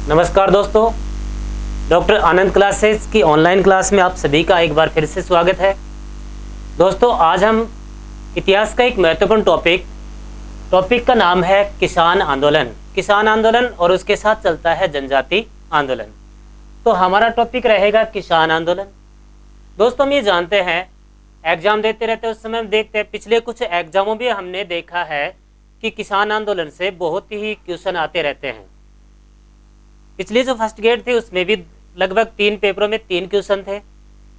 नमस्कार दोस्तों, डॉक्टर आनंद क्लासेस की ऑनलाइन क्लास में आप सभी का एक बार फिर से स्वागत है। दोस्तों, आज हम इतिहास का एक महत्वपूर्ण टॉपिक का नाम है किसान आंदोलन और उसके साथ चलता है जनजाति आंदोलन। तो हमारा टॉपिक रहेगा किसान आंदोलन। दोस्तों, हम ये जानते हैं एग्जाम देते रहते हैं, उस समय हम देखते हैं पिछले कुछ एग्जामों में हमने देखा है कि किसान आंदोलन से बहुत ही क्वेश्चन आते रहते हैं। पिछली जो फर्स्ट ग्रेड थे उसमें भी लगभग 3 पेपरों में 3 क्वेश्चन थे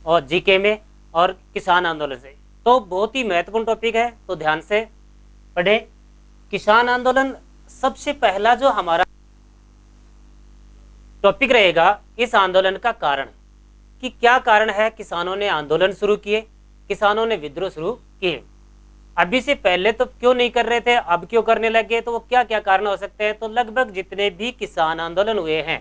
और जीके में और किसान आंदोलन से। तो बहुत ही महत्वपूर्ण टॉपिक है, तो ध्यान से पढ़े। किसान आंदोलन सबसे पहला जो हमारा टॉपिक रहेगा, इस आंदोलन का कारण कि क्या कारण है किसानों ने आंदोलन शुरू किए, किसानों ने विद्रोह शुरू किए। अभी से पहले तो क्यों नहीं कर रहे थे, अब क्यों करने लगे, तो वो क्या क्या कारण हो सकते हैं। तो लगभग जितने भी किसान आंदोलन हुए हैं,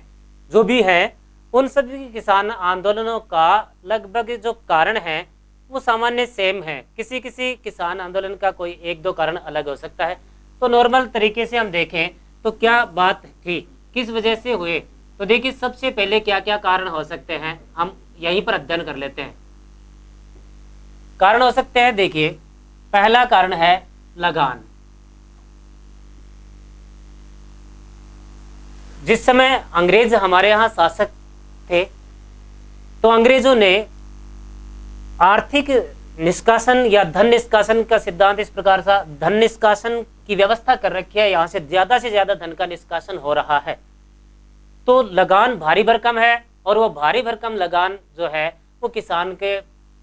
जो भी हैं, उन सभी किसान आंदोलनों का लगभग जो कारण है वो सामान्य सेम है। किसी किसी किसान आंदोलन का कोई एक दो कारण अलग हो सकता है। तो नॉर्मल तरीके से हम देखें तो क्या बात थी, किस वजह से हुए, तो देखिए सबसे पहले क्या क्या कारण हो सकते हैं, हम यहीं पर अध्ययन कर लेते हैं। कारण हो सकते हैं, देखिए पहला कारण है लगान। जिस समय अंग्रेज हमारे यहाँ शासक थे तो अंग्रेजों ने आर्थिक निष्कासन या धन निष्कासन का सिद्धांत इस प्रकार सा, धन निष्कासन की व्यवस्था कर रखी है, यहाँ से ज्यादा धन का निष्कासन हो रहा है। तो लगान भारी भरकम है और वो भारी भरकम लगान जो है वो किसान के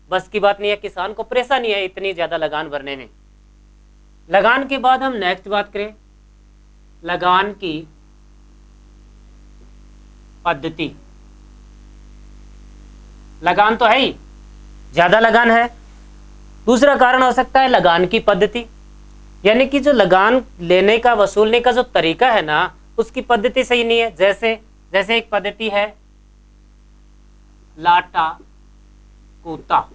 बस की बात नहीं है, किसान को परेशानी है इतनी ज्यादा लगान भरने में। लगान के बाद हम नेक्स्ट बात करें, लगान की पद्धति। लगान तो है ही, ज्यादा लगान है। दूसरा कारण हो सकता है लगान की पद्धति, यानी कि जो लगान लेने का, वसूलने का जो तरीका है ना, उसकी पद्धति सही नहीं है। जैसे एक पद्धति है लाटा कूटा,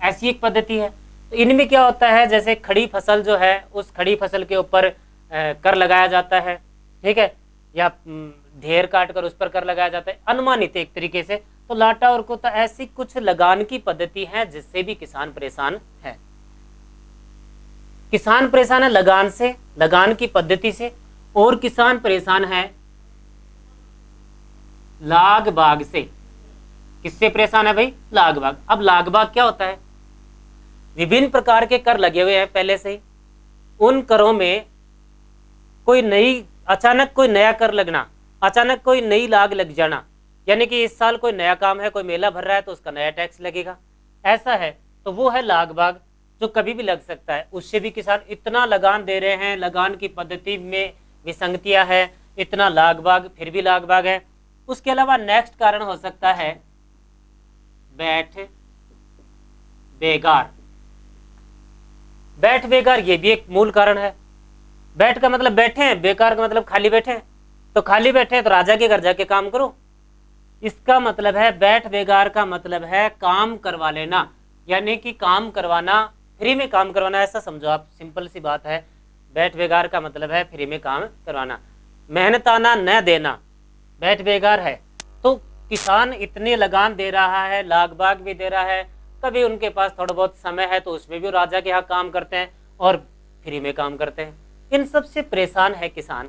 ऐसी एक पद्धति है। तो इनमें क्या होता है, जैसे खड़ी फसल जो है उस खड़ी फसल के ऊपर कर लगाया जाता है, ठीक है, या ढेर काट कर उस पर कर लगाया जाता है, अनुमानित एक तरीके से। तो लाटा और कोता ऐसी कुछ लगान की पद्धति है जिससे भी किसान परेशान है। किसान परेशान है लगान से, लगान की पद्धति से, और किसान परेशान है लाग बाग से। किससे परेशान है भाई? लाग बाग। अब लाग बाग क्या होता है? विभिन्न प्रकार के कर लगे हुए हैं पहले से ही, उन करों में अचानक कोई नया कर लगना, अचानक कोई नई लाग लग जाना, यानी कि इस साल कोई नया काम है, कोई मेला भर रहा है तो उसका नया टैक्स लगेगा, ऐसा है। तो वो है लाग बाग, जो कभी भी लग सकता है। उससे भी किसान इतना लगान दे रहे हैं, लगान की पद्धति में विसंगतियां है, इतना लाग बाग, फिर भी लाग बाग है। उसके अलावा नेक्स्ट कारण हो सकता है बैठ बेगार। बैठ बेगार ये भी एक मूल कारण है। बैठ का मतलब बैठे हैं, बेकार का मतलब खाली बैठे हैं। तो खाली बैठे हैं तो राजा के घर जाके काम करो, इसका मतलब है बैठ बेगार का मतलब है काम करवा लेना, यानी कि काम करवाना, फ्री में काम करवाना, ऐसा समझो आप, सिंपल सी बात है। बैठ बेगार का मतलब है फ्री में काम करवाना, मेहनताना न देना, बैठ बेगार है। तो किसान इतने लगान दे रहा है, लाग बाग भी दे रहा है, कभी उनके पास थोड़ा बहुत समय है तो उसमें भी राजा के यहाँ काम करते हैं और फ्री में काम करते हैं। इन सब से परेशान है किसान।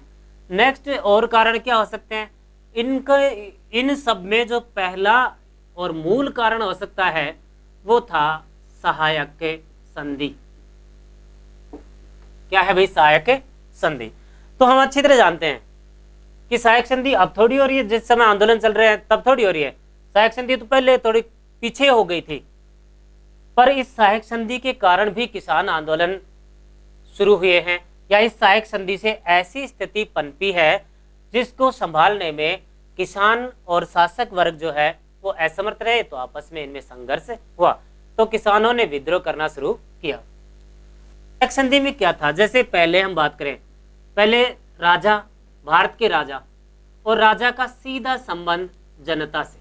नेक्स्ट और कारण क्या हो सकते हैं इन सब में? जो पहला और मूल कारण हो सकता है वो था सहायक संधि। क्या है भाई? सहायक संधि। तो हम अच्छी तरह जानते हैं कि सहायक संधि अब थोड़ी हो रही है, जिस समय आंदोलन चल रहे हैं तब थोड़ी हो रही है। सहायक संधि तो पहले थोड़ी पीछे हो गई थी, पर इस सहायक संधि के कारण भी किसान आंदोलन शुरू हुए हैं, या इस सहायक संधि से ऐसी स्थिति पनपी है जिसको संभालने में किसान और शासक वर्ग जो है वो असमर्थ रहे, तो आपस में इनमें संघर्ष हुआ, तो किसानों ने विद्रोह करना शुरू किया। सहायक संधि में क्या था? जैसे पहले हम बात करें, पहले राजा, भारत के राजा और राजा का सीधा संबंध जनता से,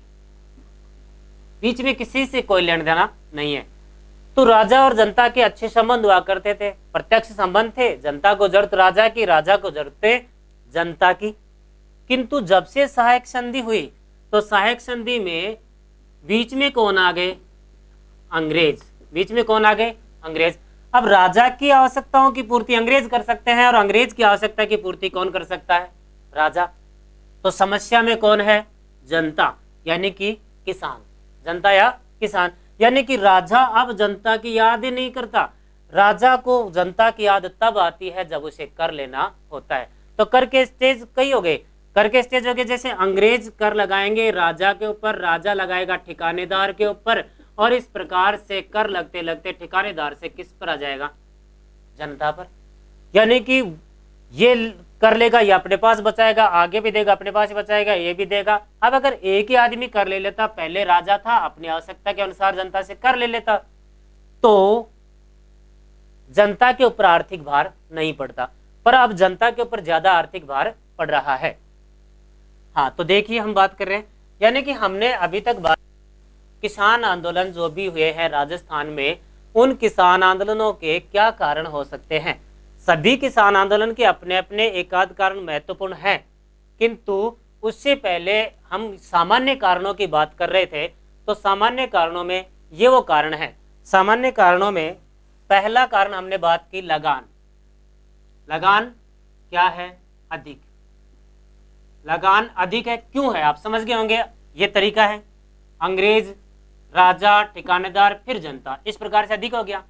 बीच में किसी से कोई लेना देना नहीं है। तो राजा और जनता के अच्छे संबंध हुआ करते थे, प्रत्यक्ष संबंध थे। जनता को जरूरत राजा की, राजा को जरूरत जनता की। किंतु जब से सहायक संधि हुई तो सहायक संधि में बीच में कौन आ गए? अंग्रेज। बीच में कौन आ गए? अंग्रेज। अब राजा की आवश्यकताओं की पूर्ति अंग्रेज कर सकते हैं और अंग्रेज की आवश्यकता की पूर्ति कौन कर सकता है? राजा। तो समस्या में कौन है? जनता, यानी कि किसान। जनता या किसान, यानी कि राजा अब जनता की याद ही नहीं करता। राजा को जनता की याद तब आती है जब उसे कर लेना होता है। तो कर के स्टेज कई हो गए। कर के स्टेज हो गए, जैसे अंग्रेज कर लगाएंगे राजा के ऊपर, राजा लगाएगा ठिकानेदार के ऊपर, और इस प्रकार से कर लगते लगते ठिकानेदार से किस पर आ जाएगा? जनता पर। यानी कि ये कर लेगा, ये अपने पास बचाएगा, आगे भी देगा, अपने पास ही बचाएगा, ये भी देगा। अब अगर एक ही आदमी कर ले लेता, पहले राजा था, अपनी आवश्यकता के अनुसार जनता से कर ले लेता, तो जनता के ऊपर आर्थिक भार नहीं पड़ता। पर अब जनता के ऊपर ज्यादा आर्थिक भार पड़ रहा है। हाँ, तो देखिए हम बात कर रहे हैं, यानी कि हमने अभी तक बात किसान आंदोलन जो भी हुए हैं राजस्थान में, उन किसान आंदोलनों के क्या कारण हो सकते हैं। सभी किसान आंदोलन के अपने अपने एकाध कारण महत्वपूर्ण हैं, किंतु उससे पहले हम सामान्य कारणों की बात कर रहे थे। तो सामान्य कारणों में ये वो कारण है। सामान्य कारणों में पहला कारण हमने बात की लगान। लगान क्या है? अधिक। लगान अधिक है, क्यों है? आप समझ गए होंगे, ये तरीका है। अंग्रेज, राजा, ठिकानेदार, फिर जनता, इस प्रकार से अधिक हो गया।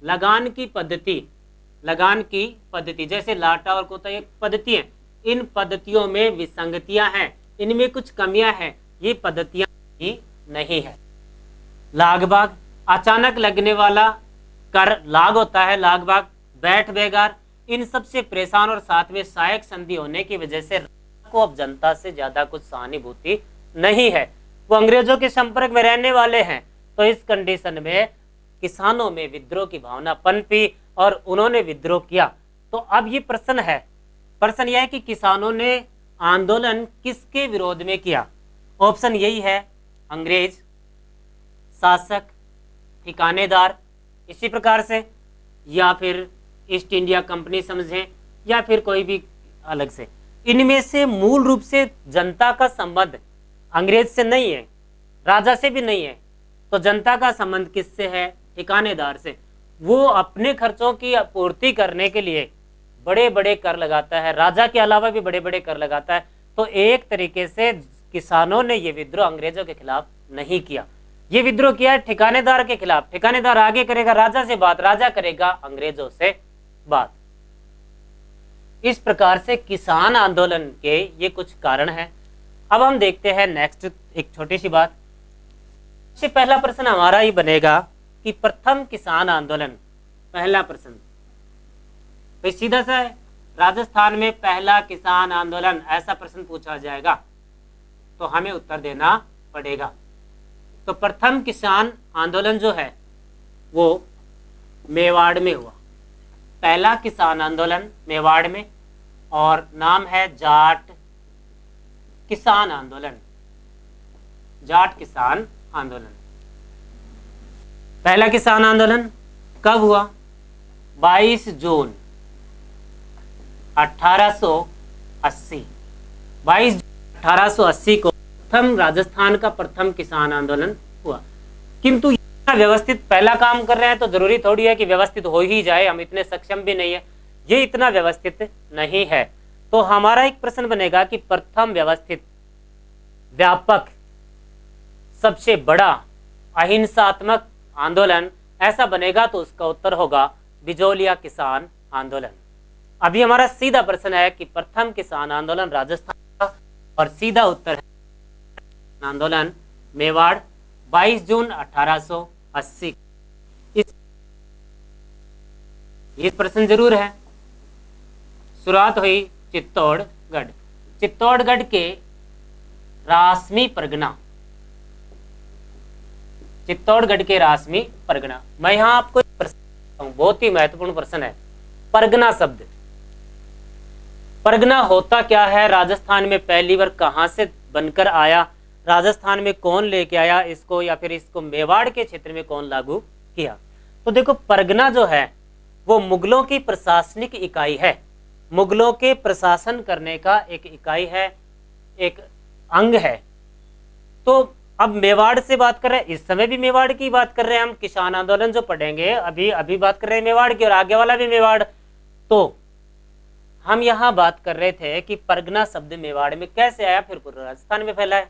लगान की पद्धति, लगान की पद्धति जैसे लाटा और कोता, एक पद्धति है। इन पद्धतियों में विसंगतियां हैं, इनमें कुछ कमियां हैं, ये पद्धतियां ही नहीं है। लाग बाग, अचानक लगने वाला कर लाग होता है, लाग बाग, बैठ बेगार, इन सब से परेशान और साथ में सहायक संधि होने की वजह से को अब जनता से ज्यादा कुछ सहानुभूति नहीं है। वो अंग्रेजों के संपर्क में रहने वाले हैं। तो इस कंडीशन में किसानों में विद्रोह की भावना पनपी और उन्होंने विद्रोह किया। तो अब ये प्रश्न है, प्रश्न यह है कि किसानों ने आंदोलन किसके विरोध में किया? ऑप्शन यही है, अंग्रेज, शासक, ठिकानेदार, इसी प्रकार से, या फिर ईस्ट इंडिया कंपनी समझें, या फिर कोई भी अलग से। इनमें से मूल रूप से जनता का संबंध अंग्रेज से नहीं है, राजा से भी नहीं है। तो जनता का संबंध किससे है? ठिकानेदार से। वो अपने खर्चों की पूर्ति करने के लिए बड़े बड़े कर लगाता है, राजा के अलावा भी बड़े बड़े कर लगाता है। तो एक तरीके से किसानों ने ये विद्रोह अंग्रेजों के खिलाफ नहीं किया, ये विद्रोह किया है ठिकानेदार के खिलाफ। ठिकानेदार आगे करेगा राजा से बात, राजा करेगा अंग्रेजों से बात। इस प्रकार से किसान आंदोलन के ये कुछ कारण हैं। अब हम देखते हैं नेक्स्ट एक छोटी सी बात। सबसे पहला प्रश्न हमारा ही बनेगा कि प्रथम किसान आंदोलन, पहला प्रश्न भाई सीधा सा है, राजस्थान में पहला किसान आंदोलन, ऐसा प्रश्न पूछा जाएगा तो हमें उत्तर देना पड़ेगा। तो प्रथम किसान आंदोलन जो है वो मेवाड़ में हुआ। पहला किसान आंदोलन मेवाड़ में, और नाम है जाट किसान आंदोलन। जाट किसान आंदोलन। पहला किसान आंदोलन कब हुआ? 22 जून 1880। 22 जून 1880 को प्रथम राजस्थान का प्रथम किसान आंदोलन हुआ। किंतु व्यवस्थित पहला काम कर रहे हैं तो जरूरी थोड़ी है कि व्यवस्थित हो ही जाए, हम इतने सक्षम भी नहीं है, ये इतना व्यवस्थित नहीं है। तो हमारा एक प्रश्न बनेगा कि प्रथम व्यवस्थित, व्यापक, सबसे बड़ा अहिंसात्मक आंदोलन ऐसा बनेगा तो उसका उत्तर होगा बिजोलिया किसान आंदोलन। अभी हमारा सीधा प्रश्न है कि प्रथम किसान आंदोलन राजस्थान का, और सीधा उत्तर है आंदोलन मेवाड़ 22 जून 1880। इस प्रश्न जरूर है। शुरुआत हुई चित्तौड़गढ़, चित्तौड़गढ़ के रासमी परगना, चित्तौड़गढ़ के रासमी परगना। मैं यहां आपको एक प्रश्न, बहुत ही महत्वपूर्ण प्रश्न है, परगना शब्द, परगना होता क्या है? राजस्थान में पहली बार कहां से बनकर आया? राजस्थान में कौन लेके आया इसको, या फिर इसको मेवाड़ के क्षेत्र में कौन लागू किया? तो देखो, परगना जो है वो मुगलों की प्रशासनिक इकाई है, मुगलों के प्रशासन करने का एक इकाई है। एक अंग है। तो अब मेवाड़ से बात कर रहे हैं, इस समय भी मेवाड़ की बात कर रहे हैं हम। किसान आंदोलन जो पढ़ेंगे अभी अभी बात कर रहे हैं मेवाड़ की, और आगे वाला भी मेवाड़। तो हम यहाँ बात कर रहे थे कि परगना शब्द मेवाड़ में कैसे आया, फिर पूरे राजस्थान में फैला है।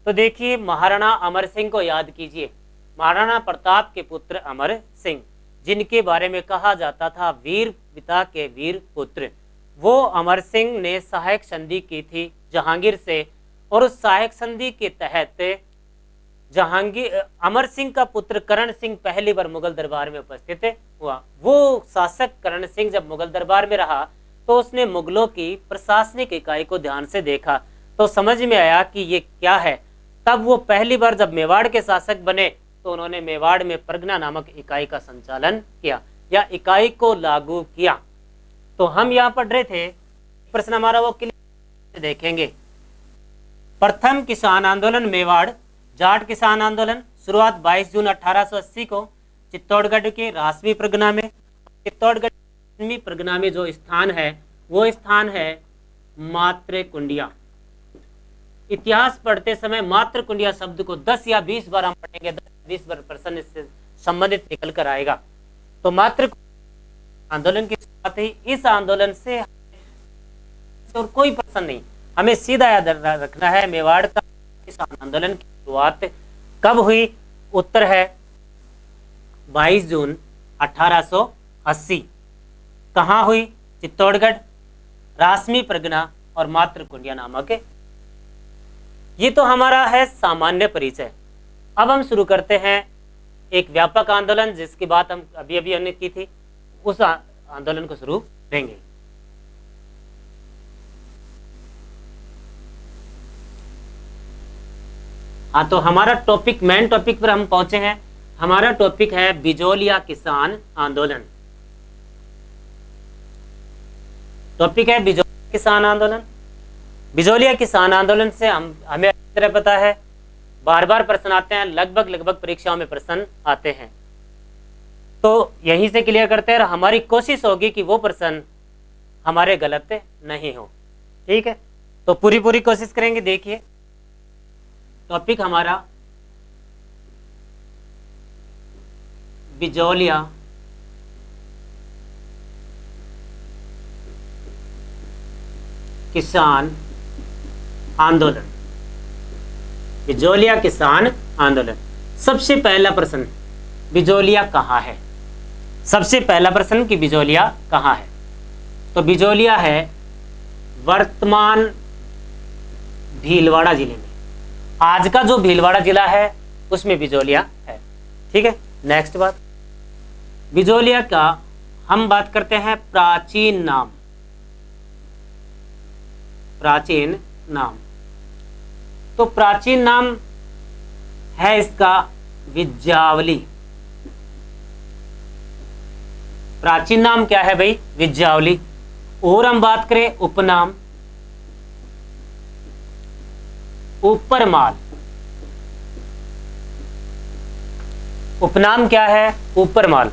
तो देखिए, महाराणा अमर सिंह को याद कीजिए, महाराणा प्रताप के पुत्र अमर सिंह, जिनके बारे में कहा जाता था वीर पिता के वीर पुत्र। वो अमर सिंह ने सहायक संधि की थी जहांगीर से, और उस सहायक संधि के तहत जहांगीर अमर सिंह का पुत्र करण सिंह पहली बार मुगल दरबार में उपस्थित हुआ। वो शासक करण सिंह जब मुगल दरबार में रहा तो उसने मुगलों की प्रशासनिक इकाई को ध्यान से देखा, तो समझ में आया कि ये क्या है। तब वो पहली बार जब मेवाड़ के शासक बने तो उन्होंने मेवाड़ में परगना नामक इकाई का संचालन किया या इकाई को लागू किया। तो हम यहाँ पढ़ रहे थे, प्रश्न हमारा वो क्लियर देखेंगे। प्रथम किसान आंदोलन मेवाड़ जाट किसान आंदोलन, शुरुआत 22 जून 1880 को चित्तौड़गढ़ के रासवी परगना में। चित्तौड़गढ़ परगना में जो स्थान है वो स्थान है मातृकुंडिया। इतिहास पढ़ते समय मातृकुंडिया शब्द को 10 या 20 बार हम पढ़ेंगे, 10-20 बार प्रश्न इससे संबंधित निकल कर आएगा। तो मातृकुंडिया आंदोलन की शुरुआत हुई। इस आंदोलन से और कोई प्रश्न नहीं, हमें सीधा याद रखना है मेवाड़ का किसान आंदोलन की शुरुआत कब हुई। उत्तर है 22 जून 1880। कहाँ हुई? चित्तौड़गढ़, रासमी परगना और मातृकुंडिया नामक। ये तो हमारा है सामान्य परिचय। अब हम शुरू करते हैं एक व्यापक आंदोलन जिसकी बात हम अभी अभी हमने की थी, उस आंदोलन को शुरू करेंगे। हाँ, तो हमारा टॉपिक, मेन टॉपिक पर हम पहुंचे हैं। हमारा टॉपिक है बिजोलिया किसान आंदोलन। टॉपिक है बिजोलिया किसान आंदोलन। बिजोलिया किसान आंदोलन से हमें अच्छी तरह पता है, बार बार प्रश्न आते हैं, लगभग परीक्षाओं में प्रश्न आते हैं। तो यहीं से क्लियर करते हैं, हमारी कोशिश होगी कि वो प्रश्न हमारे गलत नहीं हो। ठीक है, तो पूरी कोशिश करेंगे। देखिए, टॉपिक हमारा बिजोलिया किसान आंदोलन। बिजोलिया किसान आंदोलन। सबसे पहला प्रश्न, बिजोलिया कहाँ है? सबसे पहला प्रश्न कि बिजोलिया कहाँ है? तो बिजोलिया है वर्तमान भीलवाड़ा जिले में। आज का जो भीलवाड़ा जिला है उसमें बिजोलिया है। ठीक है, नेक्स्ट बात, बिजोलिया का हम बात करते हैं प्राचीन नाम। प्राचीन नाम, तो प्राचीन नाम है इसका विज्जावली। प्राचीन नाम क्या है भाई? विज्जावली। और हम बात करें उपनाम, ऊपरमाल। उपनाम क्या है? ऊपरमाल।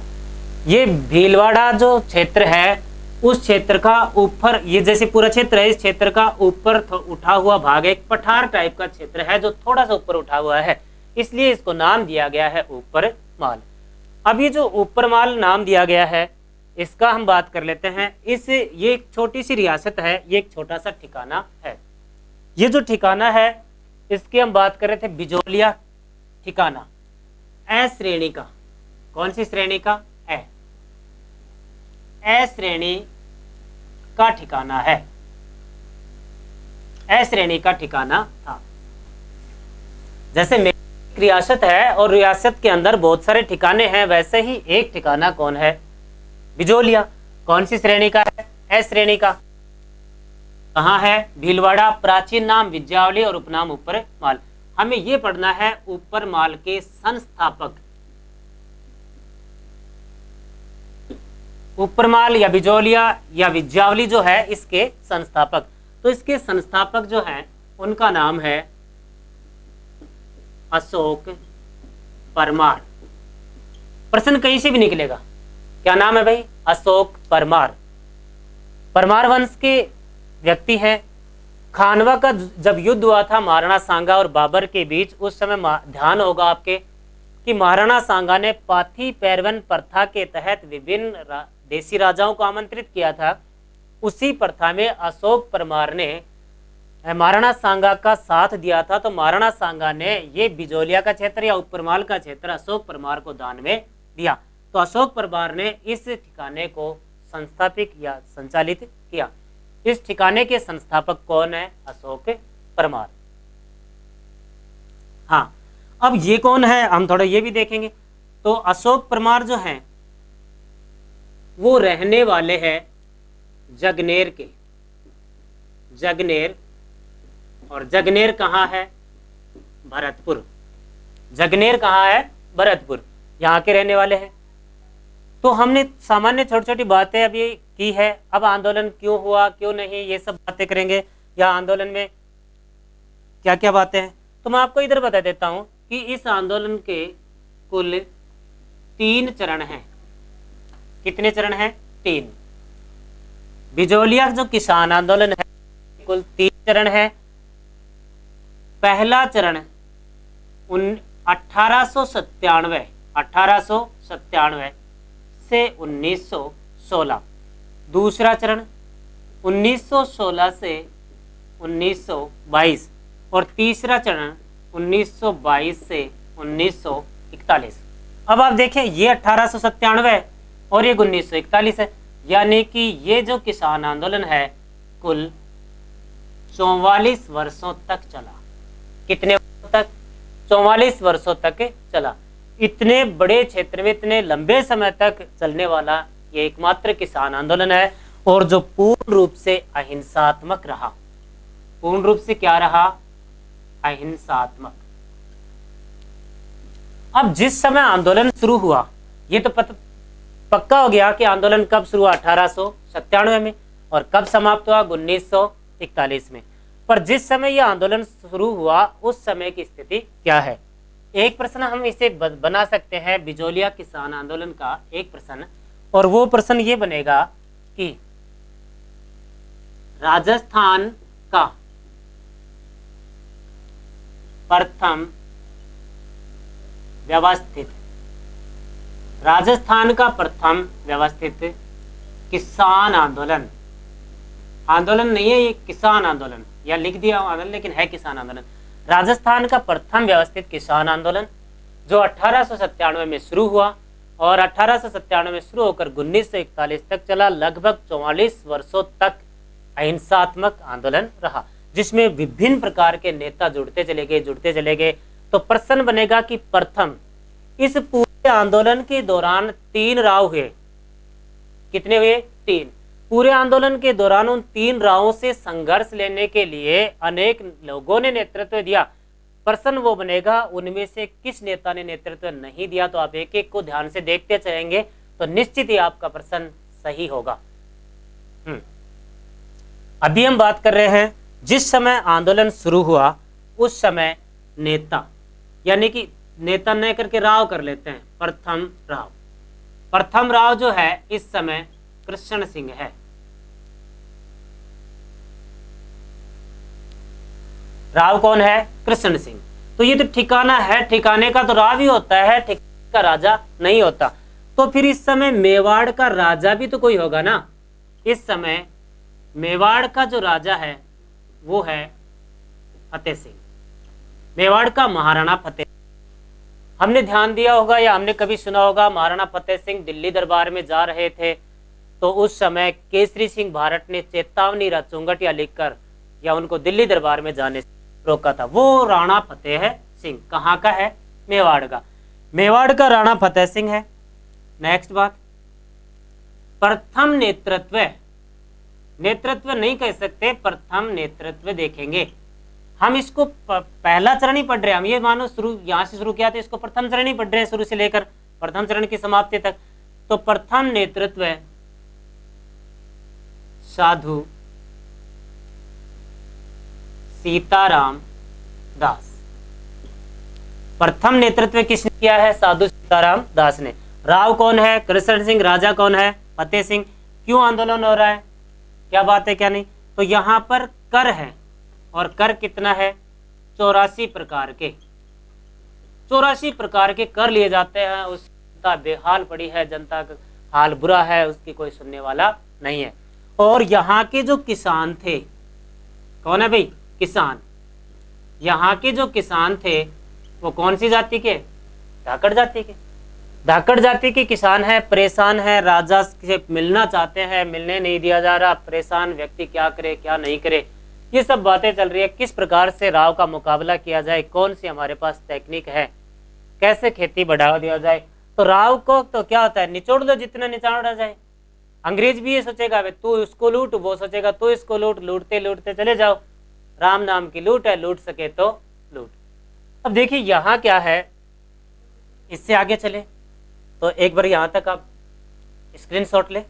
ये भीलवाड़ा जो क्षेत्र है उस क्षेत्र का ऊपर, ये जैसे पूरा क्षेत्र है, इस क्षेत्र का ऊपर उठा हुआ भाग एक पठार टाइप का क्षेत्र है जो थोड़ा सा ऊपर उठा हुआ है, इसलिए इसको नाम दिया गया है ऊपरमाल। अब ये जो ऊपरमाल नाम दिया गया है इसका हम बात कर लेते हैं। ये एक छोटी सी रियासत है, ये एक छोटा सा ठिकाना है। ये जो ठिकाना है इसकी हम बात कर रहे थे बिजोलिया ठिकाना, ए श्रेणी का। कौन सी श्रेणी का? ए श्रेणी का ठिकाना है। ए श्रेणी का ठिकाना था। जैसे मेरी रियासत है और रियासत के अंदर बहुत सारे ठिकाने हैं, वैसे ही एक ठिकाना कौन है? बिजोलिया। कौन सी श्रेणी का है? ए श्रेणी का। कहाँ है? भीलवाड़ा। प्राचीन नाम विज्जावली और उपनाम ऊपरमाल। हमें यह पढ़ना है ऊपरमाल के संस्थापक। ऊपरमाल या बिजोलिया या विज्जावली जो है इसके संस्थापक। तो इसके संस्थापक जो हैं उनका नाम है अशोक परमार। प्रश्न कहीं से भी निकलेगा, क्या नाम है भाई? अशोक परमार। परमार वंश के व्यक्ति हैं खानवा का जब युद्ध हुआ था महाराणा सांगा और बाबर के बीच, उस समय ध्यान होगा आपके कि महाराणा सांगा ने पाथी पैरवन प्रथा के तहत विभिन्न देसी राजाओं को आमंत्रित किया था। उसी प्रथा में अशोक परमार ने महाराणा सांगा का साथ दिया था। तो महाराणा सांगा ने ये बिजोलिया का क्षेत्र या उपरमाल का क्षेत्र अशोक परमार को दान में दिया। तो अशोक परमार ने इस ठिकाने को संस्थापित या संचालित किया। इस ठिकाने के संस्थापक कौन है? अशोक परमार। हाँ, अब ये कौन है हम थोड़ा ये भी देखेंगे। तो अशोक परमार जो हैं वो रहने वाले हैं जगनेर के। जगनेर, और जगनेर कहाँ है? भरतपुर। जगनेर कहाँ है? भरतपुर, यहाँ के रहने वाले हैं। तो हमने सामान्य छोटी छोटी बातें अभी की है। अब आंदोलन क्यों हुआ, क्यों नहीं, ये सब बातें करेंगे। या आंदोलन में क्या क्या बातें हैं, तो मैं आपको इधर बता देता हूं कि इस आंदोलन के कुल 3 चरण हैं। कितने चरण हैं? 3। बिजोलिया जो किसान आंदोलन है कुल 3 चरण है। पहला चरण 1897 से 1916। दूसरा चरण 1916 से 1922 और तीसरा चरण 1922 से 1941। अब आप देखें ये 1897 और ये 1941 है, यानी कि ये जो किसान आंदोलन है कुल 44 वर्षों तक चला। कितने वर्षों तक? 44 वर्षों तक चला। इतने बड़े क्षेत्र में इतने लंबे समय तक चलने वाला ये एकमात्र किसान आंदोलन है, और जो पूर्ण रूप से अहिंसात्मक रहा। पूर्ण रूप से क्या रहा? अहिंसात्मक। अब जिस समय आंदोलन शुरू हुआ, ये तो पक्का हो गया कि आंदोलन कब शुरू हुआ? 1897 में, और कब समाप्त हुआ? 1941 में। पर जिस समय यह आंदोलन शुरू हुआ उस समय की स्थिति क्या है? एक प्रश्न हम इसे बना सकते हैं बिजोलिया किसान आंदोलन का एक प्रश्न, और वो प्रश्न ये बनेगा कि राजस्थान का प्रथम व्यवस्थित किसान आंदोलन, आंदोलन नहीं है ये, किसान आंदोलन, या लिख दिया आंदोलन लेकिन है किसान आंदोलन। राजस्थान का प्रथम व्यवस्थित किसान आंदोलन जो 1897 में शुरू हुआ और 1897 में शुरू होकर 1941 तक चला। लगभग 44 वर्षों तक अहिंसात्मक आंदोलन रहा, जिसमें विभिन्न प्रकार के नेता जुड़ते चले गए। तो प्रश्न बनेगा कि प्रथम इस पूरे आंदोलन के दौरान 3 राव हुए। कितने हुए? 3। पूरे आंदोलन के दौरान उन 3 रावों से संघर्ष लेने के लिए अनेक लोगों ने नेतृत्व दिया। प्रश्न वो बनेगा उनमें से किस नेता ने नेतृत्व नहीं दिया। तो आप एक एक को ध्यान से देखते चलेंगे तो निश्चित ही आपका प्रश्न सही होगा। अभी हम बात कर रहे हैं जिस समय आंदोलन शुरू हुआ उस समय नेता, यानी कि नेता न करके राव कर लेते हैं। प्रथम राव जो है इस समय कृष्ण सिंह है। राव कौन है? कृष्ण सिंह। तो ये तो ठिकाना है, ठिकाने का तो राव ही होता है, ठिकाने का राजा नहीं होता। तो फिर इस समय मेवाड़ का राजा भी तो कोई होगा ना। इस समय मेवाड़ का जो राजा है वो है फतेह सिंह, मेवाड़ का महाराणा फतेह। हमने ध्यान दिया होगा या हमने कभी सुना होगा, महाराणा फतेह सिंह दिल्ली दरबार में जा रहे थे तो उस समय केसरी सिंह भारत ने चेतावनी चुंगटिया लिखकर या उनको दिल्ली दरबार में जाने से रोका था। वो राणा फतेह सिंह कहाँ का है? मेवाड़ का। मेवाड़ का राणा फतेह सिंह है। नेक्स्ट बात, प्रथम नेतृत्व नहीं कह सकते, प्रथम नेतृत्व देखेंगे हम। इसको पहला चरण ही पढ़ रहे हैं हम, ये मानो शुरू यहां से शुरू किया तो इसको प्रथम चरण ही पढ़ रहे हैं शुरू से लेकर प्रथम चरण की समाप्ति तक। तो प्रथम नेतृत्व साधु सीताराम दास। प्रथम नेतृत्व किसने किया है? साधु सीताराम दास ने। राव कौन है? कृष्ण सिंह। राजा कौन है? फतेह सिंह। क्यों आंदोलन हो रहा है? क्या बात है क्या नहीं? तो यहाँ पर कर है, और कर कितना है? 84 प्रकार के, 84 प्रकार के कर लिए जाते हैं। उस जनता बेहाल पड़ी है, जनता का हाल बुरा है, उसकी कोई सुनने वाला नहीं है। और यहाँ के जो किसान थे, कौन है भाई? किसान। यहाँ के जो किसान थे वो कौन सी जाति के? धाकड़ जाति के। धाकड़ जाति के किसान है, परेशान है, राजा से मिलना चाहते हैं, मिलने नहीं दिया जा रहा, परेशान व्यक्ति क्या करे क्या नहीं करे, ये सब बातें चल रही है। किस प्रकार से राव का मुकाबला किया जाए, कौन सी हमारे पास टेक्निक है, कैसे खेती बढ़ावा दिया जाए। तो राव को तो क्या होता है, निचोड़ दो जितना निचोड़ा जाए। अंग्रेज भी ये सोचेगा तू इसको लूट, वो सोचेगा तू इसको लूट, लूटते लूटते चले जाओ। राम नाम की लूट है, लूट सके तो लूट। अब देखिए यहाँ क्या है, इससे आगे चले तो एक बार यहां तक आप स्क्रीनशॉट ले।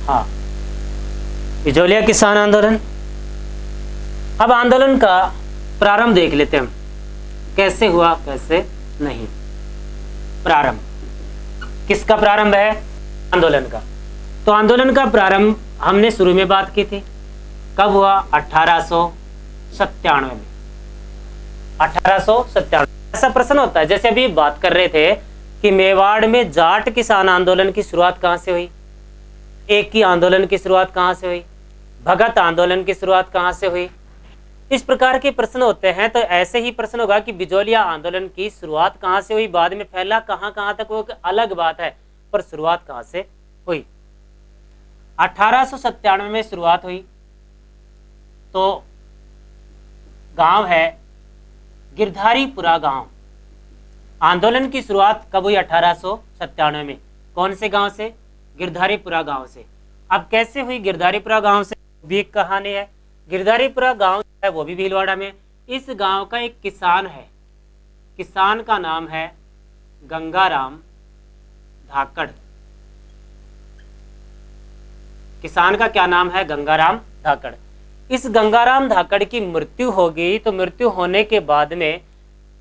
हाँ, बिजोलिया किसान आंदोलन। अब आंदोलन का प्रारंभ देख लेते हैं हम, कैसे हुआ कैसे नहीं। प्रारंभ किसका प्रारंभ है? आंदोलन का। तो आंदोलन का प्रारंभ हमने शुरू में बात की थी, कब हुआ? 1897 में। 1897। ऐसा प्रश्न होता है, जैसे अभी बात कर रहे थे कि मेवाड़ में जाट किसान आंदोलन की शुरुआत कहां से हुई, एक ही आंदोलन की शुरुआत कहां से हुई, भगत आंदोलन की शुरुआत कहां से हुई, इस प्रकार के प्रश्न होते हैं। तो ऐसे ही प्रश्न होगा कि बिजोलिया आंदोलन की शुरुआत कहां से हुई, बाद में फैला कहां कहां तक, वो अलग बात है, पर शुरुआत कहां से हुई? 1897 में शुरुआत हुई। तो गांव है गिरधारीपुरा गांव। आंदोलन की शुरुआत कब हुई? 1897 में। कौन से गांव से? गिरधारीपुरा गांव से। अब कैसे हुई गिरधारीपुरा गांव से, भी एक कहानी है। गिरधारीपुरा गांव है वो भी भीलवाड़ा में। इस गांव का एक किसान है, किसान का नाम है गंगाराम धाकड़। किसान का क्या नाम है? गंगाराम धाकड़। इस गंगाराम धाकड़ की मृत्यु हो गई। तो मृत्यु होने के बाद में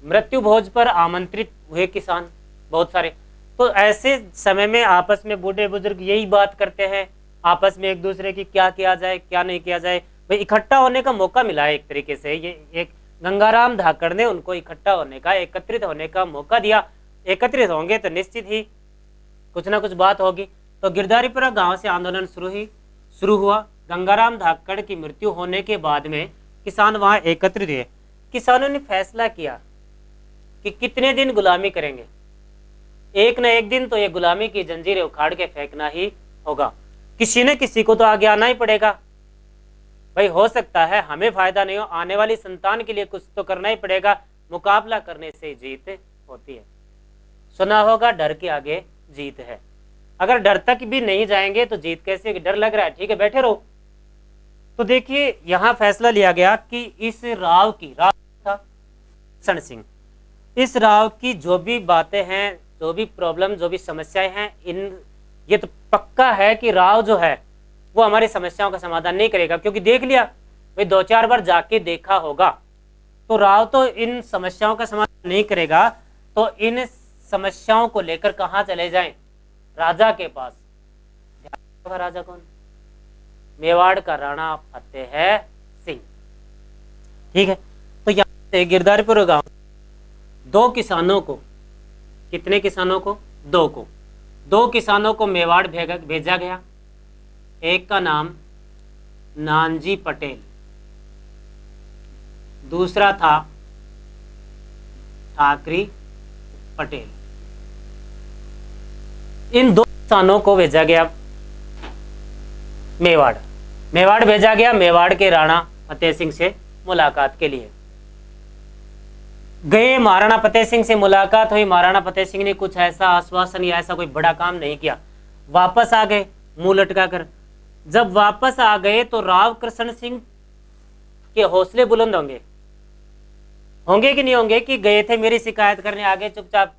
मृत्यु भोज पर आमंत्रित हुए किसान बहुत सारे। तो ऐसे समय में आपस में बूढ़े बुजुर्ग यही बात करते हैं, आपस में एक दूसरे की क्या किया जाए क्या नहीं किया जाए। भाई इकट्ठा होने का मौका मिला है एक तरीके से, ये एक गंगाराम धाकड़ ने उनको इकट्ठा होने का, एकत्रित होने का मौका दिया। एकत्रित होंगे तो निश्चित ही कुछ ना कुछ बात होगी। तो गिरधारीपुरा गांव से आंदोलन शुरू हुआ। गंगाराम धाकड़ की मृत्यु होने के बाद में किसान वहां एकत्रित हुए। किसानों ने फैसला किया कि कितने दिन गुलामी करेंगे, एक न एक दिन तो ये गुलामी की जंजीरें उखाड़ के फेंकना ही होगा। किसी न किसी को तो आगे आना ही पड़ेगा। भाई हो सकता है हमें फायदा नहीं हो, आने वाली संतान के लिए कुछ तो करना ही पड़ेगा। मुकाबला करने से जीत होती है। सुना होगा डर के आगे जीत है। अगर डर तक भी नहीं जाएंगे तो जीत कैसे होगी? डर लग रहा है, ठीक है बैठे रहो। तो देखिए यहां फैसला लिया गया कि इस राव था सन सिंह, इस राव की जो भी बातें हैं, जो भी प्रॉब्लम, जो भी समस्याएं हैं, ये तो पक्का है कि राव जो है वो हमारी समस्याओं का समाधान नहीं करेगा। क्योंकि देख लिया भाई, 2-4 बार जाके देखा होगा, तो राव तो इन समस्याओं का समाधान नहीं करेगा। तो इन समस्याओं को लेकर कहाँ चले जाएं? राजा के पास। राजा कौन? मेवाड़ का राणा फतेह सिंह। ठीक है। तो यहाँ से गिरधारीपुर गांव 2 किसानों को, कितने किसानों को? 2 को। 2 किसानों को मेवाड़ भेजा गया। एक का नाम नानजी पटेल, दूसरा था ठाकरी पटेल। इन 2 किसानों को भेजा गया मेवाड़। मेवाड़ भेजा गया मेवाड़ के राणा फतेह सिंह से मुलाकात के लिए। गए, महाराणा फतेह सिंह से मुलाकात हुई। महाराणा फतेह सिंह ने कुछ ऐसा आश्वासन या ऐसा कोई बड़ा काम नहीं किया, वापस आ गए मुंह लटका कर। जब वापस आ गए तो राव कृष्ण सिंह के हौसले बुलंद होंगे होंगे कि नहीं होंगे कि गए थे मेरी शिकायत करने आगे चुपचाप।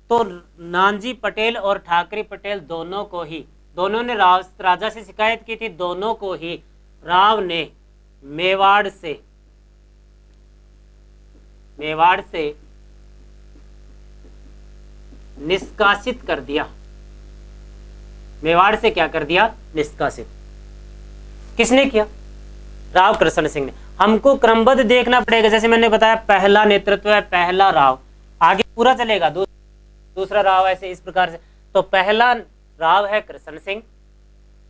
तो नानजी पटेल और ठाकरे पटेल दोनों ने राजा से शिकायत की थी। दोनों को ही राव ने मेवाड़ से निष्कासित कर दिया। मेवाड़ से क्या कर दिया? निष्कासित। किसने किया? राव कृष्ण सिंह ने। हमको क्रमबद्ध देखना पड़ेगा, जैसे मैंने बताया पहला नेतृत्व है, पहला राव, आगे पूरा चलेगा, दूसरा राव, ऐसे इस प्रकार से। तो पहला राव है कृष्ण सिंह,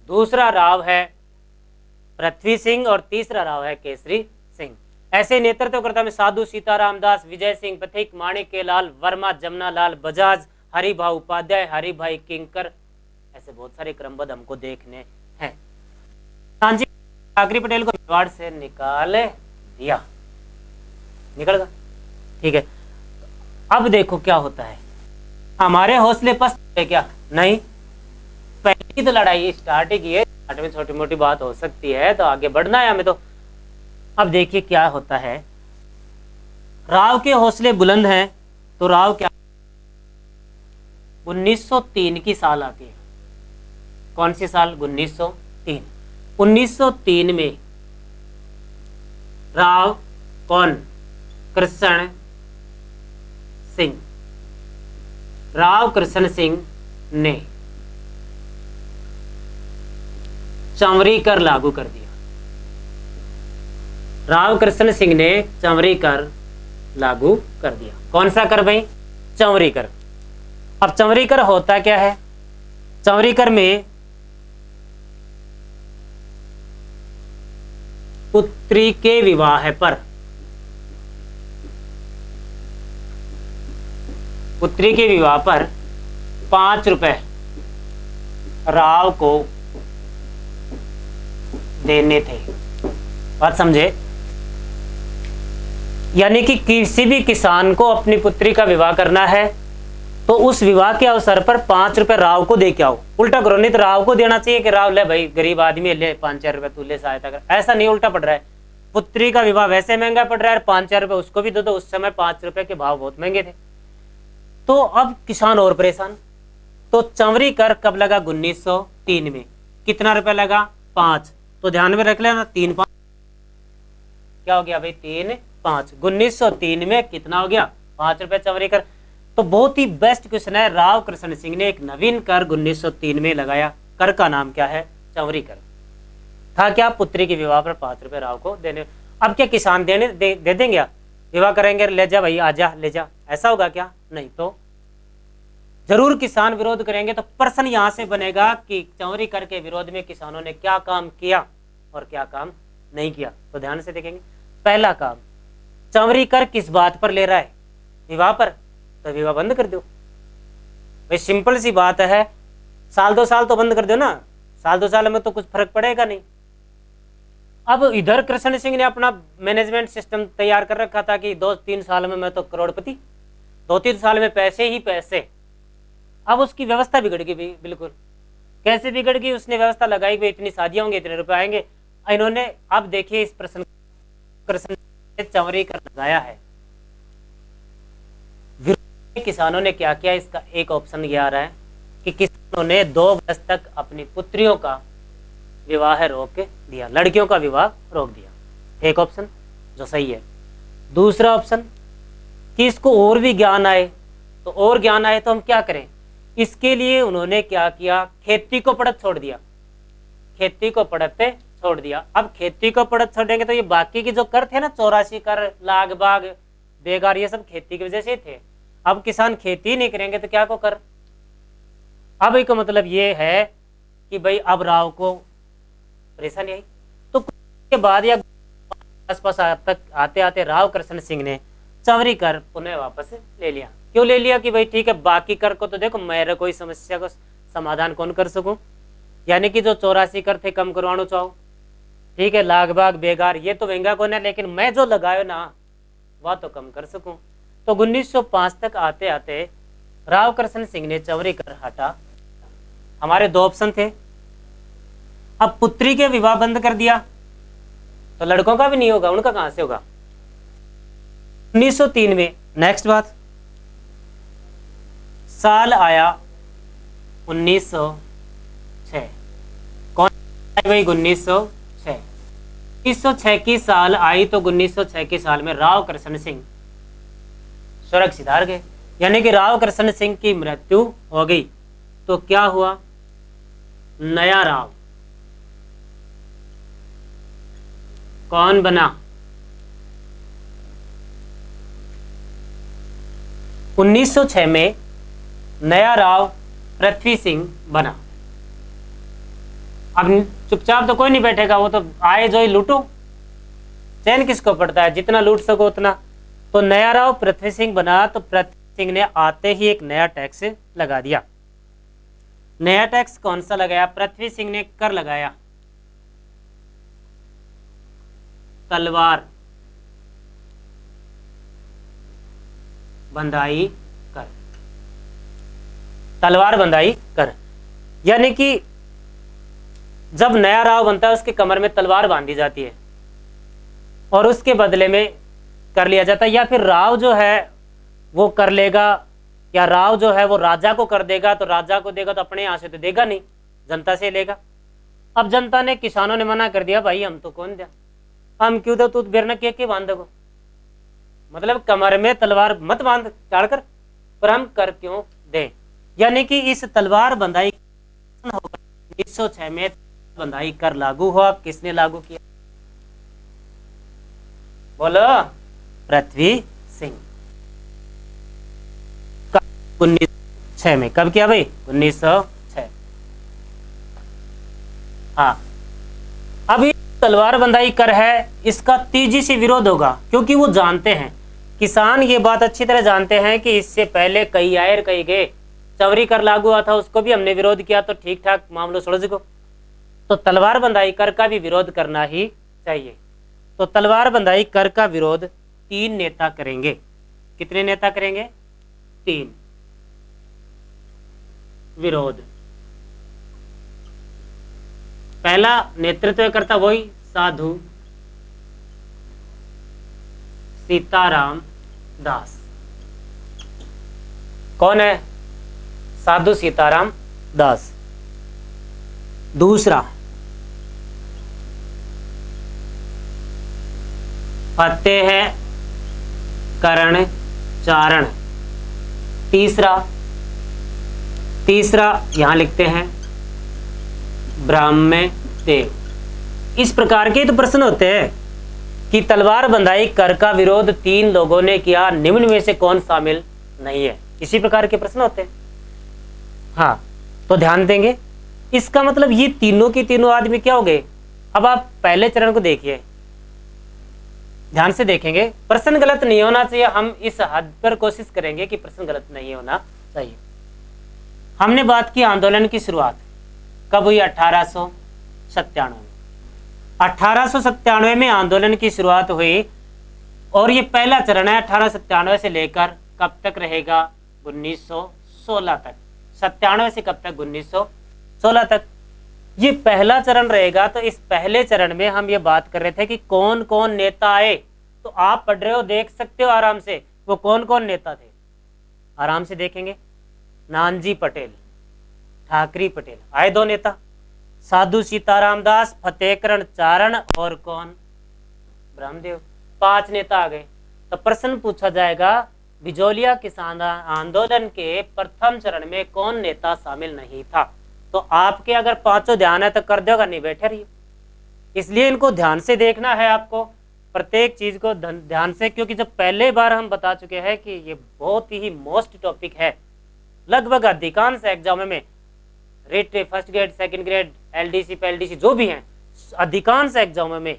दूसरा राव है पृथ्वी सिंह और तीसरा राव है केसरी सिंह। ऐसे नेतृत्वकर्ता में साधु सीताराम दास, विजय सिंह पथिक, माणिक्य लाल वर्मा, जमुना लाल बजाज, हरिभाई उपाध्याय, हरिभाई किंकर, ऐसे बहुत सारे क्रमबद्ध हमको देखने हैं। नानजी ठाकरे पटेल को मेवाड़ से निकाल दिया, निकल गया, ठीक है। अब देखो क्या होता है, हमारे हौसले पस्त है क्या? नहीं, पहली तो लड़ाई स्टार्ट ही की है, स्टार्ट में छोटी मोटी बात हो सकती है, तो आगे बढ़ना है हमें तो। अब देखिए क्या होता है, राव के हौसले बुलंद हैं, तो राव क्या 1903 की साल आती है। कौन सी साल? 1903। 1903 में राव कौन? कृष्ण सिंह। राव कृष्ण सिंह ने चंवरी कर लागू कर दिया। राव कृष्ण सिंह ने चंवरी कर लागू कर दिया। कौन सा कर भाई? चंवरी कर। अब चंवरी कर होता क्या है? चंवरी कर में पुत्री के विवाह पर, पुत्री के विवाह पर 5 रुपए राव को देने थे। बात समझे? यानी कि किसी भी किसान को अपनी पुत्री का विवाह करना है तो उस विवाह के अवसर पर 5 रुपए राव को दे के आओ। उल्टा करो, नहीं तो राव को देना चाहिए कि राव ले भाई, गरीब आदमी है, ले 5-4 रुपए तू ले सहायता कर। ऐसा नहीं, उल्टा पड़ रहा है। पुत्री का विवाह वैसे महंगा पड़ रहा है, 5-4 रुपए उसको भी दो। तो उस समय 5 रुपए के भाव बहुत महंगे थे। तो अब किसान और परेशान। तो चंवरी कर कब लगा? 1903 में। कितना रुपए लगा? 5। तो ध्यान में रख लेना, 3-5 क्या हो गया भाई? 3-5। 1903 में कितना हो गया? 5 रुपए चंवरी कर। तो बहुत ही बेस्ट क्वेश्चन है। राव कृष्ण सिंह ने एक नवीन कर 1903 में लगाया। कर का नाम क्या है? चंवरी कर। था क्या? पुत्री के विवाह पर 5 रुपए राव को देने। अब क्या किसान दे देंगे? विवाह करेंगे, ले जा भाई, आजा ले जा, ऐसा होगा क्या? नहीं। तो जरूर किसान विरोध करेंगे। तो प्रश्न यहां से बनेगा कि चंवरी कर के विरोध में किसानों ने क्या काम किया और क्या काम नहीं किया। तो ध्यान से देखेंगे। पहला काम, चंवरी कर किस बात पर ले रहा है? विवाह पर। तो विवाह बंद कर दो भाई, सिंपल सी बात है। साल 2 साल तो बंद कर दो ना, साल 2 साल में तो कुछ फर्क पड़ेगा नहीं। अब इधर कृष्ण सिंह ने अपना मैनेजमेंट सिस्टम तैयार कर रखा था कि 2-3 साल में मैं तो करोड़पति, 2-3 साल में पैसे ही पैसे। अब उसकी व्यवस्था बिगड़ गई बिल्कुल। कैसे बिगड़ गई? उसने व्यवस्था लगाई भाई इतनी शादियां होंगी, इतने रुपए आएंगे। इन्होंने, अब देखिए इस प्रश्न, कृष्ण ने चंवरी कर लगाया है। किसानों ने क्या किया? इसका एक ऑप्शन ये आ रहा है कि किसानों ने 2 वर्ष तक अपनी पुत्रियों का विवाह रोक दिया, लड़कियों का विवाह रोक दिया। एक ऑप्शन जो सही है। दूसरा ऑप्शन कि इसको और भी ज्ञान आए, तो और ज्ञान आए तो हम क्या करें? इसके लिए उन्होंने क्या किया? खेती को पड़त छोड़ दिया। खेती को पड़त छोड़ दिया। अब खेती को पड़त छोड़ेंगे तो ये बाकी के जो कर थे ना, 84 कर, लाग बाग, बेगार, ये सब खेती की वजह से थे। अब किसान खेती नहीं करेंगे तो क्या को कर? अब एक मतलब ये है कि भाई अब राव को परेशानी आई। तो के बाद या आसपास तक आते आते राव कृष्ण सिंह ने चंवरी कर पुनः वापस ले लिया। क्यों ले लिया? कि भाई ठीक है, बाकी कर को तो देखो, मेरे कोई समस्या को समाधान कौन कर सकूं? यानी कि जो 84 कर थे कम करवाना चाहो, ठीक है, लाग बाग बेगार, ये तो महंगा कौन है, लेकिन मैं जो लगायो ना वह तो कम कर सकूं। तो 1905 तक आते आते राव कृष्ण सिंह ने चंवरी कर हटा। हमारे 2 ऑप्शन थे। अब पुत्री के विवाह बंद कर दिया तो लड़कों का भी नहीं होगा, उनका कहां से होगा? 1903 में नेक्स्ट बात, साल आया 1906। कौन भाई? 1906। 1906 की साल आई तो 1906 के साल में राव कृष्ण सिंह स्वर्ग सिधार गए, यानी कि राव कृष्ण सिंह की मृत्यु हो गई। तो क्या हुआ? नया राव कौन बना? 1906 में नया राव पृथ्वी सिंह बना। अब चुपचाप तो कोई नहीं बैठेगा, वो तो आए जो ही लूटो। चैन किसको पड़ता है? जितना लूट सको उतना। तो नया राव पृथ्वी सिंह बना, तो पृथ्वी सिंह ने आते ही एक नया टैक्स लगा दिया। नया टैक्स कौन सा लगाया? पृथ्वी सिंह ने कर लगाया तलवार बंधाई कर। तलवार बंधाई कर, यानी कि जब नया राव बनता है उसके कमर में तलवार बांधी जाती है और उसके बदले में कर लिया जाता है। या फिर राव जो है वो कर लेगा, या राव जो है वो राजा को कर देगा, तो राजा को देगा तो अपने यहां से तो देगा नहीं, जनता से लेगा। अब जनता ने, किसानों ने मना कर दिया, भाई हम तो कौन दिया, हम क्यों दो, तू बिरना के बांध दो, मतलब कमर में तलवार मत बांध चाड़ कर, पर हम कर क्यों दें। यानी कि इस तलवार बंधाई 1906 में बंधाई कर लागू हुआ। किसने लागू किया? बोलो, पृथ्वी सिंह। 1906 में। कब किया भाई? 1906। हाँ, अभी तलवार बंधाई कर है, इसका तेजी से विरोध होगा, क्योंकि वो जानते हैं, किसान ये बात अच्छी तरह जानते हैं कि इससे पहले कई आए और कई गए। चवरी कर लागू हुआ था, उसको भी हमने विरोध किया, तो ठीक ठाक मामलों सुलझ गो। तो तलवार बंधाई कर का भी विरोध करना ही चाहिए। तो तलवार बंधाई कर का विरोध 3 नेता करेंगे। कितने नेता करेंगे? 3 विरोध। पहला नेतृत्व करता वही साधु सीताराम दास। कौन है? साधु सीताराम दास। दूसरा फतेहकरण चारण। तीसरा यहां लिखते हैं ब्रह्मदेव। इस प्रकार के तो प्रश्न होते हैं कि तलवार बंधाई कर का विरोध 3 लोगों ने किया, निम्न में से कौन शामिल नहीं है। इसी प्रकार के प्रश्न होते हैं। हाँ, तो ध्यान देंगे। इसका मतलब ये तीनों की तीनों आदमी क्या हो गए? अब आप पहले चरण को देखिए, ध्यान से देखेंगे। प्रश्न गलत नहीं होना चाहिए, हम इस हद पर कोशिश करेंगे कि प्रश्न गलत नहीं होना चाहिए। हमने बात की आंदोलन की शुरुआत कब हुई? 1897 में। 1897 में आंदोलन की शुरुआत हुई, और ये पहला चरण है। 1897 से लेकर कब तक रहेगा? 1916 तक। 97 से कब तक? 1916 तक। ये पहला चरण रहेगा। तो इस पहले चरण में हम ये बात कर रहे थे कि कौन कौन नेता आए। तो आप पढ़ रहे हो, देख सकते हो आराम से, वो कौन कौन नेता थे, आराम से देखेंगे। नानजी पटेल, ठाकरी पटेल, आए 2 नेता। साधु सीताराम दास, फतेहकरण चारण, और कौन? ब्रह्मदेव। 5 नेता आ गए। तो प्रश्न पूछा जाएगा, बिजोलिया किसान आंदोलन के प्रथम चरण में कौन नेता शामिल नहीं था? तो आपके अगर 5 ध्यान है तो कर दोगा, नहीं बैठे रहिए। इसलिए इनको ध्यान से देखना है आपको, प्रत्येक चीज को ध्यान से, क्योंकि जब पहले बार हम बता चुके हैं कि ये बहुत ही मोस्ट टॉपिक है। लगभग अधिकांश एग्जाम में, रेट first grade, second grade, LDC PLDC जो भी हैं, अधिकांश एग्जाम में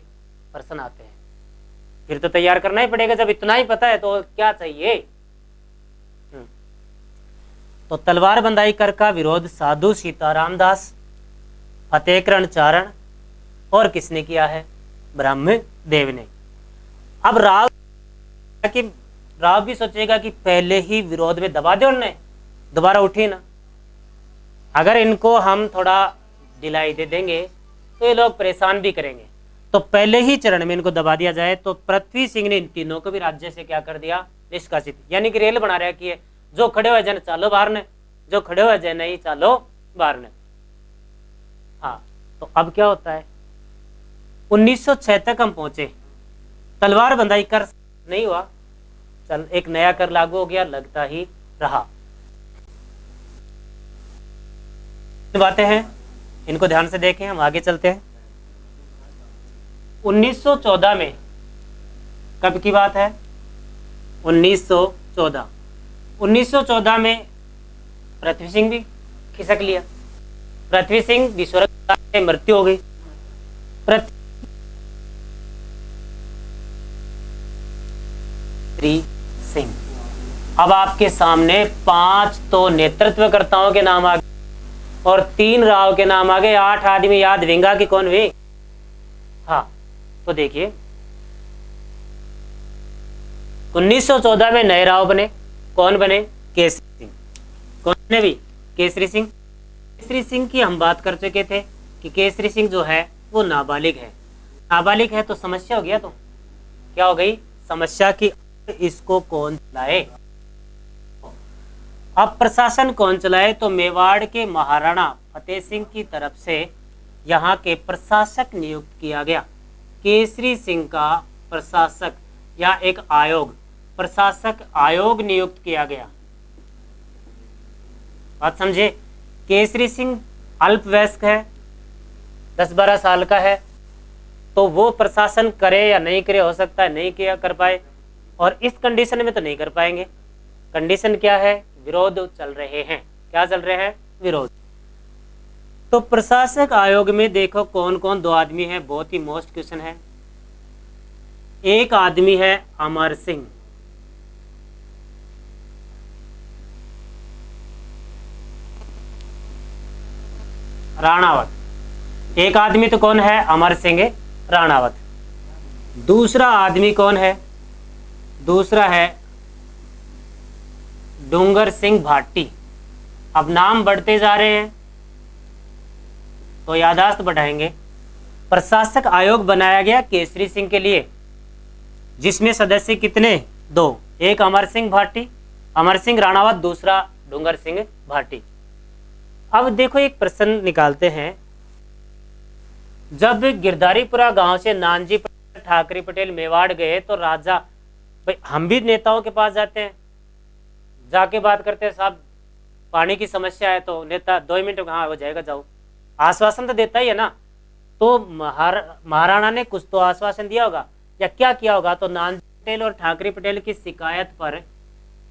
प्रश्न आते हैं। फिर तो तैयार करना ही पड़ेगा, जब इतना ही पता है तो क्या चाहिए। तो तलवार बंधाई कर का विरोध साधु सीताराम दास, फतेहकरण चारण, और किसने किया है? ब्रह्मदेव ने। अब राव भी सोचेगा कि पहले ही विरोध में दबा दे, उन्होंने दोबारा उठी ना। अगर इनको हम थोड़ा ढिलाई दे देंगे तो ये लोग परेशान भी करेंगे। तो पहले ही चरण में इनको दबा दिया जाए तो पृथ्वी सिंह ने इन तीनों को भी राज्य से क्या कर दिया, निष्कासित। यानी कि रेल बना रहा है, जो खड़े हुए जन चालो बाहर ने, जो खड़े हुए जन नहीं चालो बाहर ने। हाँ, तो अब क्या होता है, 1906 तक हम पहुंचे, तलवार बंदाई कर नहीं हुआ, चल एक नया कर लागू हो गया, लगता ही रहा। बातें हैं, इनको ध्यान से देखें, हम आगे चलते हैं। 1914 में, कब की बात है, 1914 में पृथ्वी सिंह भी खिसक लिया। पृथ्वी सिंह भी स्वर्ग से मृत्यु हो गई। पृथ्वी सिंह, अब आपके सामने 5 तो नेतृत्वकर्ताओं के नाम आ गए और 3 राव के नाम आ गए। 8 आदमी याद विंगा की कौन हुई। हाँ, तो देखिए 1914 में नए राव बने, कौन बने, केसरी सिंह। कौन ने भी, केसरी सिंह। केसरी सिंह की हम बात कर चुके थे कि केसरी सिंह जो है वो नाबालिग है। नाबालिग है तो समस्या हो गया, तो क्या हो गई समस्या की, इसको कौन चलाए। अब प्रशासन कौन चलाए, तो मेवाड़ के महाराणा फतेह सिंह की तरफ से यहाँ के प्रशासक नियुक्त किया गया। केसरी सिंह का प्रशासक या एक आयोग, प्रशासक आयोग नियुक्त किया गया। बात समझे, केसरी सिंह अल्पवयस्क है, 10-12 साल का है, तो वो प्रशासन करे या नहीं करे, हो सकता है नहीं किया कर पाए, और इस कंडीशन में तो नहीं कर पाएंगे। कंडीशन क्या है, विरोध चल रहे हैं। क्या चल रहे हैं, विरोध। तो प्रशासक आयोग में देखो कौन कौन 2 आदमी हैं, बहुत ही मोस्ट क्वेश्चन है। एक आदमी है अमर सिंह, राणावत। एक आदमी तो कौन है, अमर सिंह राणावत। दूसरा आदमी कौन है, दूसरा है डूंगर सिंह भाटी। अब नाम बढ़ते जा रहे हैं तो यादाश्त बढ़ाएंगे। प्रशासक आयोग बनाया गया केसरी सिंह के लिए, जिसमें सदस्य कितने, 2, एक अमर सिंह भाटी, अमर सिंह राणावत, दूसरा डूंगर सिंह भाटी। अब देखो एक प्रश्न निकालते हैं, जब गिरधारीपुरा गांव से नानजी ठाकरे पटेल मेवाड़ गए तो राजा, भाई हम भी नेताओं के पास जाते हैं, जाके बात करते हैं, साहब पानी की समस्या है, तो नेता 2 मिनट कहाँ हो जाएगा, जाओ, आश्वासन तो देता ही है ना। तो महाराणा ने कुछ तो आश्वासन दिया होगा या क्या किया होगा। तो नानजी पटेल और ठाकरे पटेल की शिकायत पर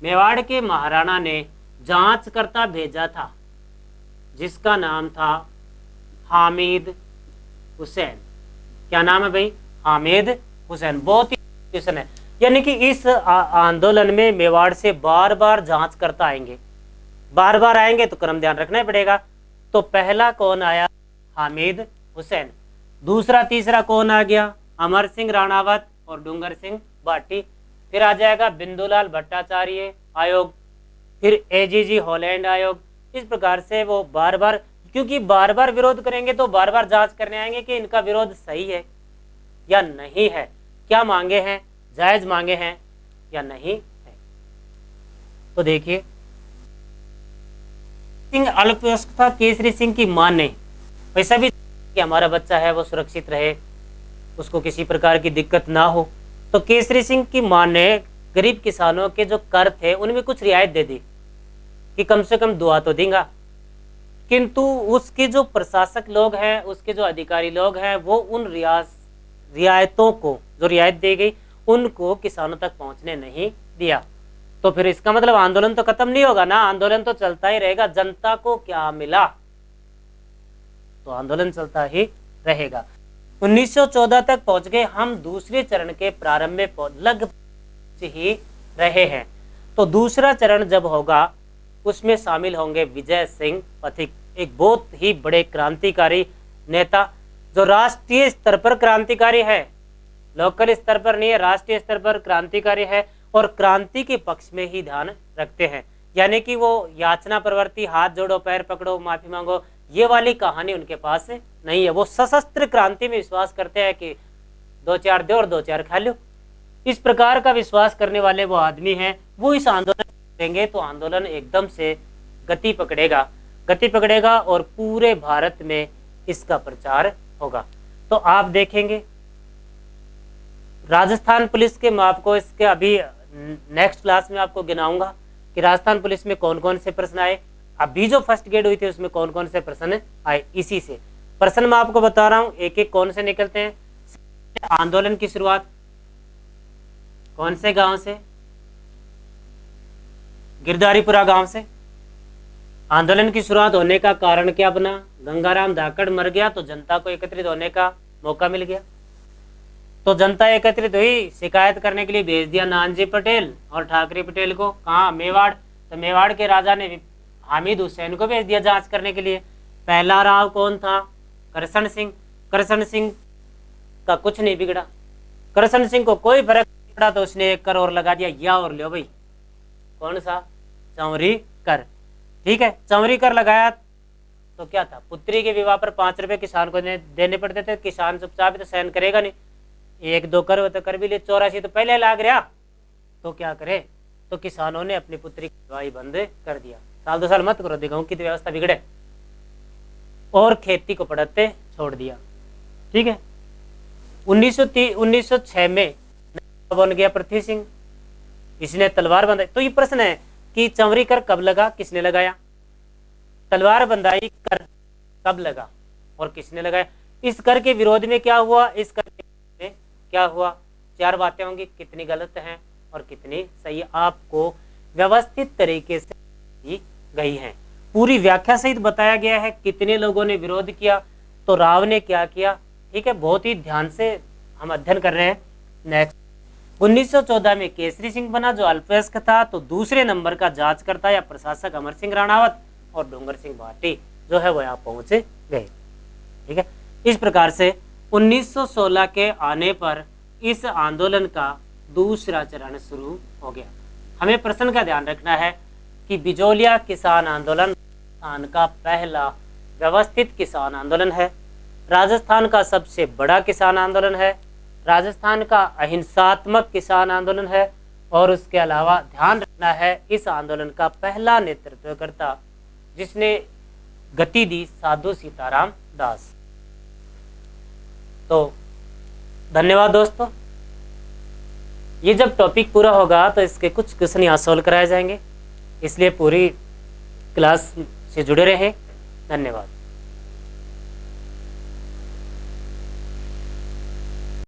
मेवाड़ के महाराणा ने जांचकर्ता भेजा था, जिसका नाम था हामिद हुसैन। क्या नाम है भाई, हामिद हुसैन। बहुत ही क्वेश्चन है, यानी कि इस आंदोलन में मेवाड़ से बार बार जांच करता आएंगे, बार बार आएंगे, तो क्रम ध्यान रखना ही पड़ेगा। तो पहला कौन आया, हामिद हुसैन। दूसरा तीसरा कौन आ गया, अमर सिंह राणावत और डूंगर सिंह भाटी। फिर आ जाएगा बिंदुलाल भट्टाचार्य आयोग, फिर एजीजी हॉलैंड आयोग। इस प्रकार से वो बार बार, क्योंकि बार बार विरोध करेंगे तो बार बार जांच करने आएंगे कि इनका विरोध सही है या नहीं है, क्या मांगे हैं, जायज मांगे हैं या नहीं है। तो देखिए सिंह अल्पवयस्क था। केसरी सिंह की मां ने वैसा भी कि हमारा बच्चा है वो सुरक्षित रहे, उसको किसी प्रकार की दिक्कत ना हो, तो केसरी सिंह की मां ने गरीब किसानों के जो कर थे उनमें कुछ रियायत दे दी कि कम से कम दुआ तो देगा। किंतु उसके जो प्रशासक लोग हैं, उसके जो अधिकारी लोग हैं, वो उन रियायतों को, जो रियायत दी गई, उनको किसानों तक पहुंचने नहीं दिया। तो फिर इसका मतलब आंदोलन तो खत्म नहीं होगा ना, आंदोलन तो चलता ही रहेगा। जनता को क्या मिला, तो आंदोलन चलता ही रहेगा। 1914 तक पहुंच गए हम। दूसरे चरण के प्रारंभ में लगभग ही रहे हैं। तो दूसरा चरण जब होगा उसमें शामिल होंगे विजय सिंह पथिक, एक बहुत ही बड़े क्रांतिकारी नेता, जो राष्ट्रीय स्तर पर क्रांतिकारी है, लोकल स्तर पर नहीं है, राष्ट्रीय स्तर पर क्रांतिकारी है और क्रांति के पक्ष में ही ध्यान रखते हैं। यानी कि वो याचना प्रवृत्ति, हाथ जोड़ो पैर पकड़ो माफी मांगो, ये वाली कहानी उनके पास नहीं है। वो सशस्त्र क्रांति में विश्वास करते हैं कि दो चार दो और दो चार खा लो। इस प्रकार का विश्वास करने वाले वो आदमी हैं, वो इस आंदोलन करेंगे तो आंदोलन एकदम से गति पकड़ेगा और पूरे भारत में इसका प्रचार होगा। तो आप देखेंगे राजस्थान पुलिस के, मैं आपको इसके अभी नेक्स्ट क्लास में आपको गिनाऊंगा कि राजस्थान पुलिस में कौन कौन से प्रश्न आए। अभी जो फर्स्ट ग्रेड हुई थी उसमें कौन कौन से प्रश्न आए। इसी से प्रश्न मैं आपको बता रहा हूं एक एक कौन से निकलते हैं। आंदोलन की शुरुआत कौन से गांव से? गिरधारीपुरा गांव से। आंदोलन की शुरुआत होने का कारण क्या बना? गंगाराम धाकड़ मर गया तो जनता को एकत्रित होने का मौका मिल गया, तो जनता एकत्रित हुई, शिकायत करने के लिए भेज दिया नानजी पटेल और ठाकरे पटेल को। कहाँ? मेवाड़। तो मेवाड़ के राजा ने हामिद हुसैन को भेज दिया जांच करने के लिए। पहला राव कौन था? करशन सिंह। करशन सिंह का कुछ नहीं बिगड़ा, करशन सिंह को कोई फर्क नहीं पड़ा, तो उसने 1 कर और लगा दिया, या और लो भाई, कौन सा? चौरी कर। ठीक है, चौरी कर लगाया तो क्या था? पुत्री के विवाह पर 5 रुपए किसान को देने पड़ते थे। किसान चुपचाप तो सहन करेगा नहीं, 1-2 कर तो कर भी ले, 84 तो पहले लाग रहा, तो क्या करे? तो किसानों ने अपनी पुत्री की विवाह बंद कर दिया। साल 2 साल मत करो, देखो की व्यवस्था बिगड़े, और खेती को पड़ते छोड़ दिया। ठीक है, 1906 में बन गया पृथ्वी सिंह, इसने तलवार बंधाई। तो ये प्रश्न है कि चौरी कर कब लगा, किसने लगाया? तलवार बंधाई कर कब लगा और किसने लगाया? इस कर के विरोध में क्या हुआ, इस कर के विरोध में क्या हुआ? 4 बातें होंगी, कितनी गलत हैं और कितनी सही आपको व्यवस्थित तरीके से दी गई हैं। पूरी व्याख्या सहित बताया गया है कितने लोगों ने विरोध किया, तो राव ने क्या किया। ठीक है, बहुत ही ध्यान से हम अध्ययन कर रहे हैं। नेक्स्ट, 1914 में केसरी सिंह बना जो अल्पवयस्क था, तो दूसरे नंबर का जांचकर्ता या प्रशासक अमर सिंह राणावत और डोंगर सिंह भाटी जो है वो यहाँ पहुंच गए। ठीक है, इस प्रकार से 1916 के आने पर इस आंदोलन का दूसरा चरण शुरू हो गया। हमें प्रश्न का ध्यान रखना है कि बिजोलिया किसान आंदोलन राजस्थान का पहला व्यवस्थित किसान आंदोलन है, राजस्थान का सबसे बड़ा किसान आंदोलन है, राजस्थान का अहिंसात्मक किसान आंदोलन है, और उसके अलावा ध्यान रखना है इस आंदोलन का पहला नेतृत्वकर्ता जिसने गति दी साधु सीताराम दास। तो धन्यवाद दोस्तों। ये जब टॉपिक पूरा होगा तो इसके कुछ क्वेश्चन यहाँ सॉल्व कराए जाएंगे, इसलिए पूरी क्लास से जुड़े रहें। धन्यवाद।